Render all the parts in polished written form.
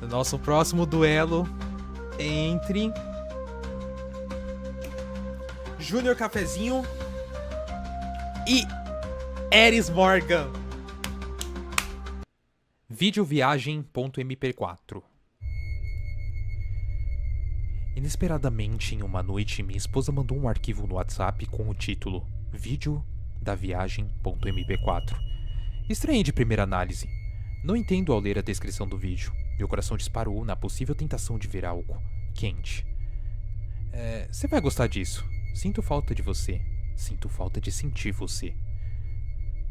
Nosso próximo duelo é entre Júnior Cafezinho e Eris Morgan. Videoviagem.mp4. Inesperadamente, em uma noite, minha esposa mandou um arquivo no WhatsApp com o título Vídeo da Viagem.mp4. Estranhei de primeira análise. Não entendo ao ler a descrição do vídeo. Meu coração disparou na possível tentação de ver algo quente. Você vai gostar disso. Sinto falta de você. Sinto falta de sentir você.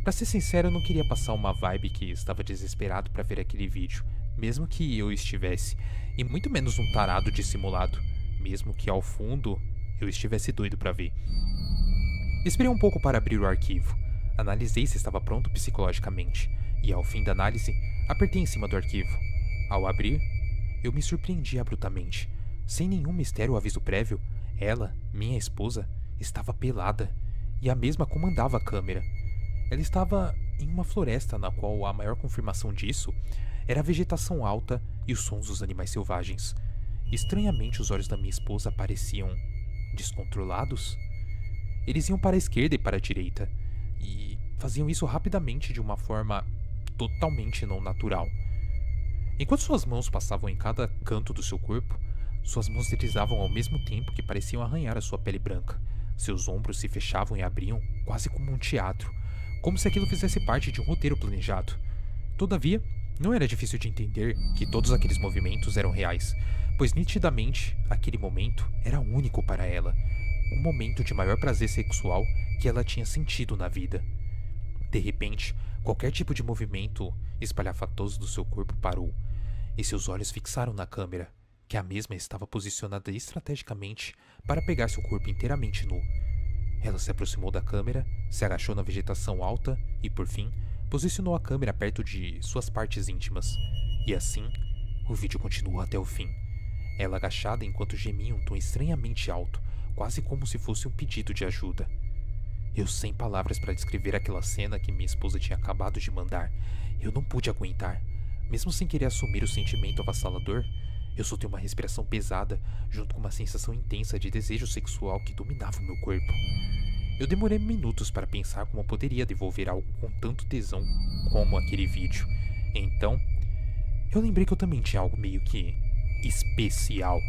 Pra ser sincero, eu não queria passar uma vibe que estava desesperado pra ver aquele vídeo, mesmo que eu estivesse, e muito menos um tarado dissimulado, mesmo que ao fundo eu estivesse doido pra ver. Esperei um pouco para abrir o arquivo. Analisei se estava pronto psicologicamente, e ao fim da análise, apertei em cima do arquivo. Ao abrir, eu me surpreendi abruptamente. Sem nenhum mistério ou aviso prévio, ela, minha esposa, estava pelada, e a mesma comandava a câmera. Ela estava em uma floresta na qual a maior confirmação disso era a vegetação alta e os sons dos animais selvagens. Estranhamente, os olhos da minha esposa pareciam descontrolados. Eles iam para a esquerda e para a direita, e faziam isso rapidamente de uma forma totalmente não natural. Enquanto suas mãos passavam em cada canto do seu corpo, suas mãos deslizavam ao mesmo tempo que pareciam arranhar a sua pele branca. Seus ombros se fechavam e abriam, quase como um teatro, como se aquilo fizesse parte de um roteiro planejado. Todavia, não era difícil de entender que todos aqueles movimentos eram reais, pois nitidamente aquele momento era único para ela, um momento de maior prazer sexual que ela tinha sentido na vida. De repente, qualquer tipo de movimento espalhafatoso do seu corpo parou, e seus olhos fixaram na câmera, que a mesma estava posicionada estrategicamente para pegar seu corpo inteiramente nu. Ela se aproximou da câmera, se agachou na vegetação alta e, por fim, posicionou a câmera perto de suas partes íntimas. E assim, o vídeo continuou até o fim. Ela agachada enquanto gemia um tom estranhamente alto, quase como se fosse um pedido de ajuda. Eu sem palavras para descrever aquela cena que minha esposa tinha acabado de mandar. Eu não pude aguentar. Mesmo sem querer assumir o sentimento avassalador, eu soltei uma respiração pesada, junto com uma sensação intensa de desejo sexual que dominava o meu corpo. Eu demorei minutos para pensar como eu poderia devolver algo com tanto tesão como aquele vídeo. Então, eu lembrei que eu também tinha algo meio que especial.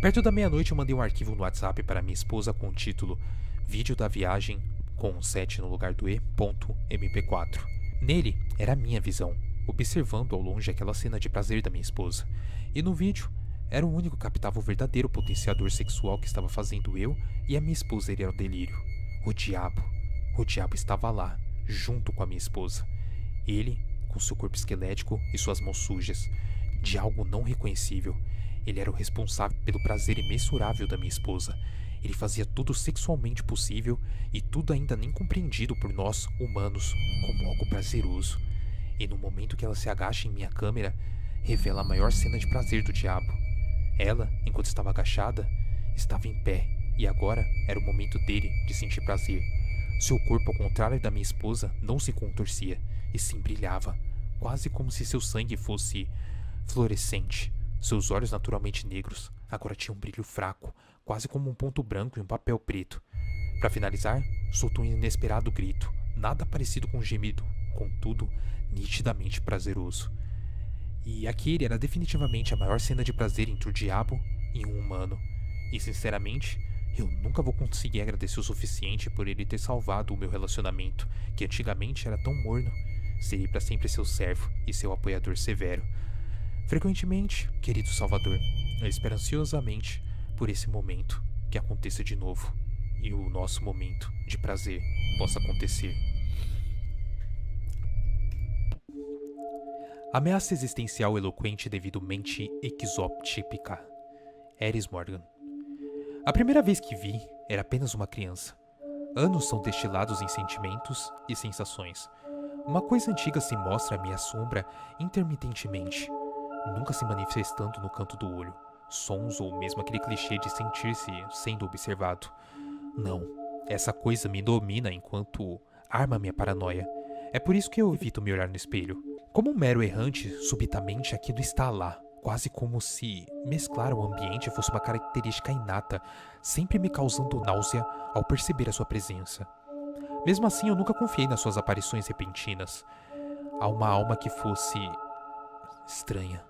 Perto da meia-noite eu mandei um arquivo no WhatsApp para minha esposa com o título Vídeo da Viagem, com um 7 no lugar do E.mp4. Nele era a minha visão, observando ao longe aquela cena de prazer da minha esposa. E no vídeo, era o único que captava o verdadeiro potenciador sexual que estava fazendo eu e a minha esposa ir ao delírio. O diabo. O diabo estava lá, junto com a minha esposa. Ele, com seu corpo esquelético e suas mãos sujas, de algo não reconhecível. Ele era o responsável pelo prazer imensurável da minha esposa. Ele fazia tudo sexualmente possível e tudo ainda nem compreendido por nós, humanos, como algo prazeroso. E no momento que ela se agacha em minha câmera, revela a maior cena de prazer do diabo. Ela, enquanto estava agachada, estava em pé, e agora era o momento dele de sentir prazer. Seu corpo, ao contrário da minha esposa, não se contorcia, e sim brilhava, quase como se seu sangue fosse fluorescente. Seus olhos naturalmente negros agora tinham um brilho fraco, quase como um ponto branco em um papel preto. Para finalizar, soltou um inesperado grito, nada parecido com um gemido, contudo, nitidamente prazeroso. E aquele era definitivamente a maior cena de prazer entre o diabo e um humano. E sinceramente, eu nunca vou conseguir agradecer o suficiente por ele ter salvado o meu relacionamento, que antigamente era tão morno. Serei para sempre seu servo e seu apoiador severo. Frequentemente, querido Salvador, eu espero ansiosamente por esse momento que aconteça de novo e o nosso momento de prazer possa acontecer. Ameaça existencial eloquente devido mente exotípica. Eris Morgan. A primeira vez que vi, era apenas uma criança. Anos são destilados em sentimentos e sensações. Uma coisa antiga se mostra à minha sombra intermitentemente, nunca se manifestando no canto do olho. Sons ou mesmo aquele clichê de sentir-se sendo observado. Não, essa coisa me domina enquanto arma minha paranoia. É por isso que eu evito me olhar no espelho. Como um mero errante, subitamente aquilo está lá, quase como se mesclar o ambiente fosse uma característica inata, sempre me causando náusea ao perceber a sua presença. Mesmo assim, eu nunca confiei nas suas aparições repentinas. Há uma alma que fosse estranha.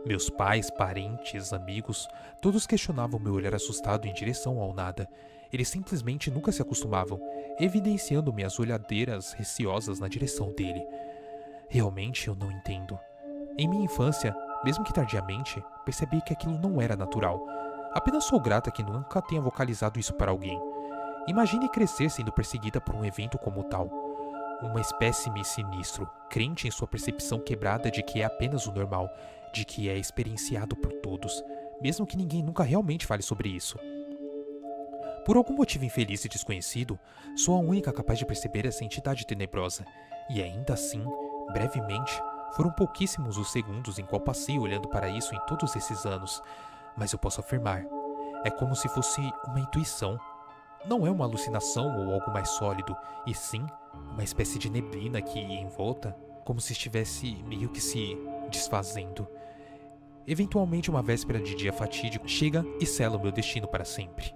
Meus pais, parentes, amigos, todos questionavam meu olhar assustado em direção ao nada. Eles simplesmente nunca se acostumavam, evidenciando minhas olhadeiras receosas na direção dele. Realmente eu não entendo. Em minha infância, mesmo que tardiamente, percebi que aquilo não era natural. Apenas sou grata que nunca tenha vocalizado isso para alguém. Imagine crescer sendo perseguida por um evento como tal. Uma espécime sinistro, crente em sua percepção quebrada de que é apenas o normal, de que é experienciado por todos, mesmo que ninguém nunca realmente fale sobre isso. Por algum motivo infeliz e desconhecido, sou a única capaz de perceber essa entidade tenebrosa, e ainda assim, brevemente, foram pouquíssimos os segundos em qual passei olhando para isso em todos esses anos, mas eu posso afirmar, é como se fosse uma intuição. Não é uma alucinação ou algo mais sólido, e sim uma espécie de neblina que ia em volta, como se estivesse meio que se desfazendo. Eventualmente, uma véspera de dia fatídico chega e sela o meu destino para sempre.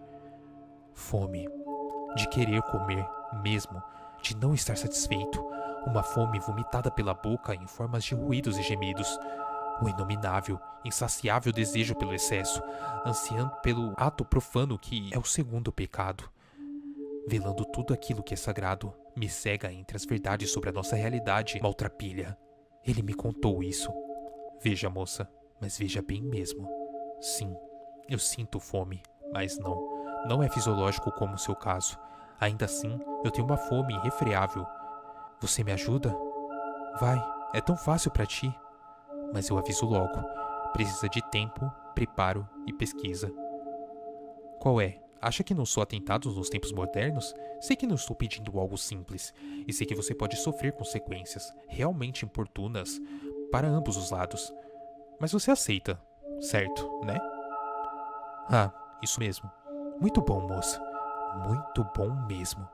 Fome. De querer comer mesmo, de não estar satisfeito. Uma fome vomitada pela boca em formas de ruídos e gemidos. O inominável, insaciável desejo pelo excesso, ansiando pelo ato profano que é o segundo pecado. Velando tudo aquilo que é sagrado, me cega entre as verdades sobre a nossa realidade maltrapilha. Ele me contou isso. Veja, moça, mas veja bem mesmo. Sim, eu sinto fome, mas não é fisiológico como o seu caso. Ainda assim, eu tenho uma fome irrefreável. Você me ajuda? Vai, é tão fácil para ti. Mas eu aviso logo, precisa de tempo, preparo e pesquisa. Qual é? Acha que não sou atentado nos tempos modernos? Sei que não estou pedindo algo simples, e sei que você pode sofrer consequências realmente importunas para ambos os lados. Mas você aceita, certo, né? Ah, isso mesmo. Muito bom, moça. Muito bom mesmo.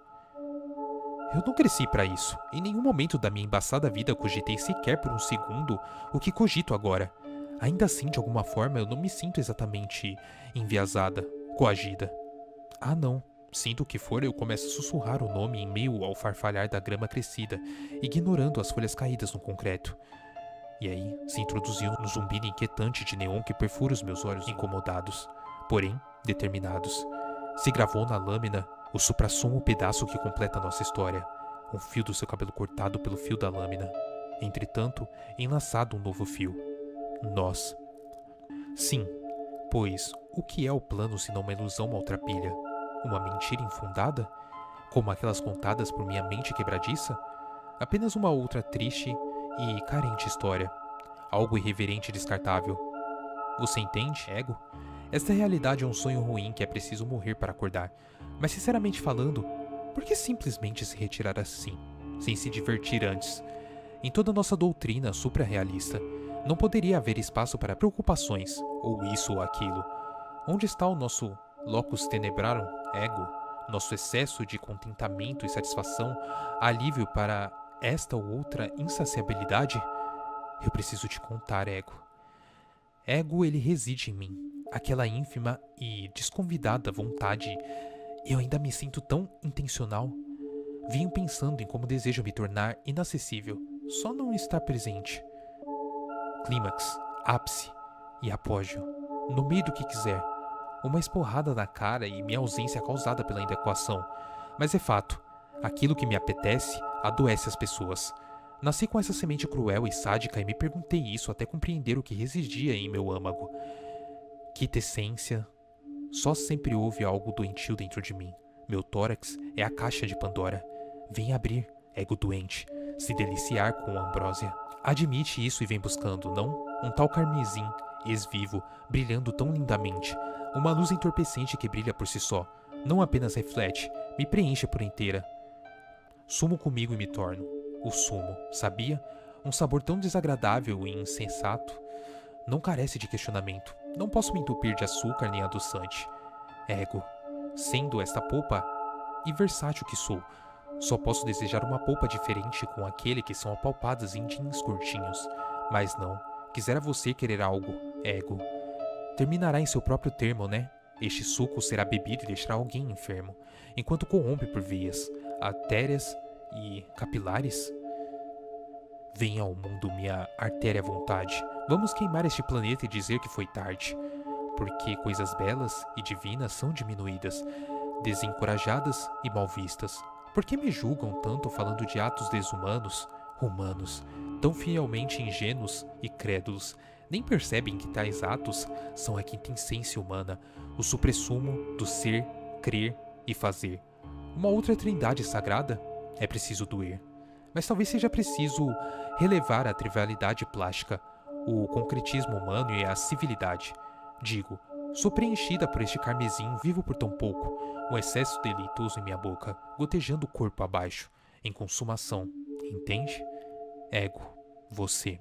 Eu não cresci para isso. Em nenhum momento da minha embaçada vida cogitei sequer por um segundo o que cogito agora. Ainda assim, de alguma forma, eu não me sinto exatamente enviesada, coagida. Ah, não. Sinto o que for, eu começo a sussurrar o nome em meio ao farfalhar da grama crescida, ignorando as folhas caídas no concreto. E aí, se introduziu no zumbido inquietante de neon que perfura os meus olhos incomodados, porém determinados. Se gravou na lâmina o suprassumo pedaço que completa nossa história, um fio do seu cabelo cortado pelo fio da lâmina. Entretanto, enlaçado um novo fio. Nós. Sim, pois o que é o plano senão uma ilusão maltrapilha? Uma mentira infundada? Como aquelas contadas por minha mente quebradiça? Apenas uma outra triste e carente história. Algo irreverente e descartável. Você entende, ego? Esta realidade é um sonho ruim que é preciso morrer para acordar. Mas sinceramente falando, por que simplesmente se retirar assim, sem se divertir antes? Em toda nossa doutrina supra-realista, não poderia haver espaço para preocupações, ou isso ou aquilo. Onde está o nosso locus tenebrarum, ego? Nosso excesso de contentamento e satisfação, alívio para esta ou outra insaciabilidade? Eu preciso te contar, ego. Ego, ele reside em mim. Aquela ínfima e desconvidada vontade. Eu ainda me sinto tão intencional. Venho pensando em como desejo me tornar inacessível, só não estar presente. Clímax, ápice e apogeu. No meio do que quiser. Uma esporrada na cara e minha ausência causada pela inadequação. Mas é fato, aquilo que me apetece adoece as pessoas. Nasci com essa semente cruel e sádica e me perguntei isso até compreender o que residia em meu âmago. Quintessência. Só sempre houve algo doentio dentro de mim. Meu tórax é a caixa de Pandora. Vem abrir, ego doente, se deliciar com a ambrósia. Admite isso e vem buscando, não? Um tal carmesim, ex-vivo, brilhando tão lindamente. Uma luz entorpecente que brilha por si só. Não apenas reflete, me preenche por inteira. Sumo comigo e me torno. O sumo, sabia? Um sabor tão desagradável e insensato. Não carece de questionamento. Não posso me entupir de açúcar nem adoçante. Ego, sendo esta polpa e versátil que sou, Só posso desejar uma polpa diferente com aquele que são apalpadas em jeans curtinhos. Mas não, quisera você querer algo, ego. Terminará em seu próprio termo, né? Este suco será bebido e deixará alguém enfermo, enquanto corrompe por veias, artérias e capilares. Venha ao mundo, minha artéria vontade. Vamos queimar este planeta e dizer que foi tarde. Porque coisas belas e divinas são diminuídas, desencorajadas e mal vistas. Por que me julgam tanto falando de atos desumanos, humanos, tão fielmente ingênuos e crédulos? Nem percebem que tais atos são a quintessência humana, o suprassumo do ser, crer e fazer. Uma outra trindade sagrada? É preciso doer. Mas talvez seja preciso relevar a trivialidade plástica, o concretismo humano e a civilidade. Digo, sou preenchida por este carmesim vivo por tão pouco, um excesso deleitoso em minha boca, gotejando o corpo abaixo, em consumação, entende? Ego, você.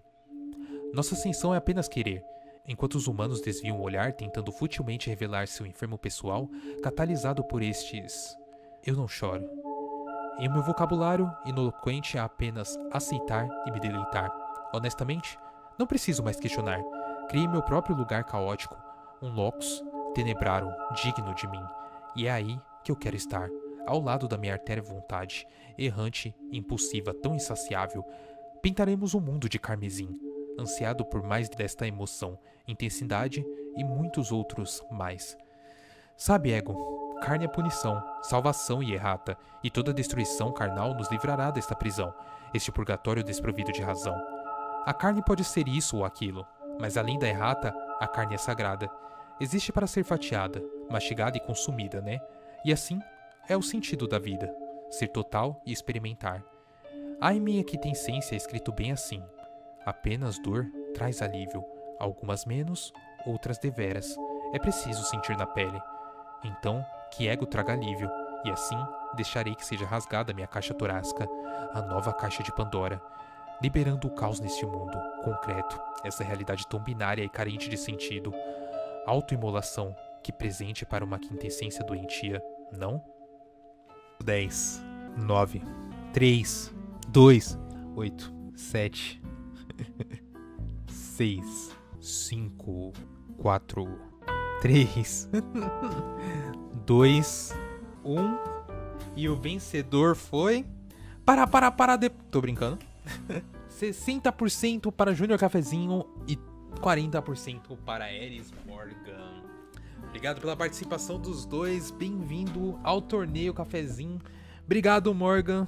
Nossa ascensão é apenas querer. Enquanto os humanos desviam o olhar tentando futilmente revelar seu enfermo pessoal, catalisado por estes... Eu não choro. Em meu vocabulário ineloquente é apenas aceitar e me deleitar. Honestamente, não preciso mais questionar. Criei meu próprio lugar caótico, um locus tenebrarum digno de mim. E é aí que eu quero estar, ao lado da minha artéria vontade, errante, impulsiva, tão insaciável. Pintaremos um mundo de carmesim, ansiado por mais desta emoção, intensidade e muitos outros mais. Sabe, ego, carne é punição, salvação e errata, e toda destruição carnal nos livrará desta prisão, este purgatório desprovido de razão. A carne pode ser isso ou aquilo, mas além da errata, a carne é sagrada. Existe para ser fatiada, mastigada e consumida, né? E assim é o sentido da vida, ser total e experimentar. Há em minha quintessência escrito bem assim: apenas dor traz alívio, algumas menos, outras deveras. É preciso sentir na pele. Então, que ego traga alívio, e assim deixarei que seja rasgada minha caixa torácica, a nova caixa de Pandora, liberando o caos neste mundo concreto, essa realidade tão binária e carente de sentido. Autoimolação, que presente para uma quintessência doentia, não? 10, 9, 3, 2, 8, 7, 6, 5, 4, 3, 2, 1. E o vencedor foi... Tô brincando. 60% para Júnior Cafezinho e 40% para Eris Morgan. Obrigado pela participação dos dois. Bem-vindo ao torneio Cafezinho. Obrigado, Morgan.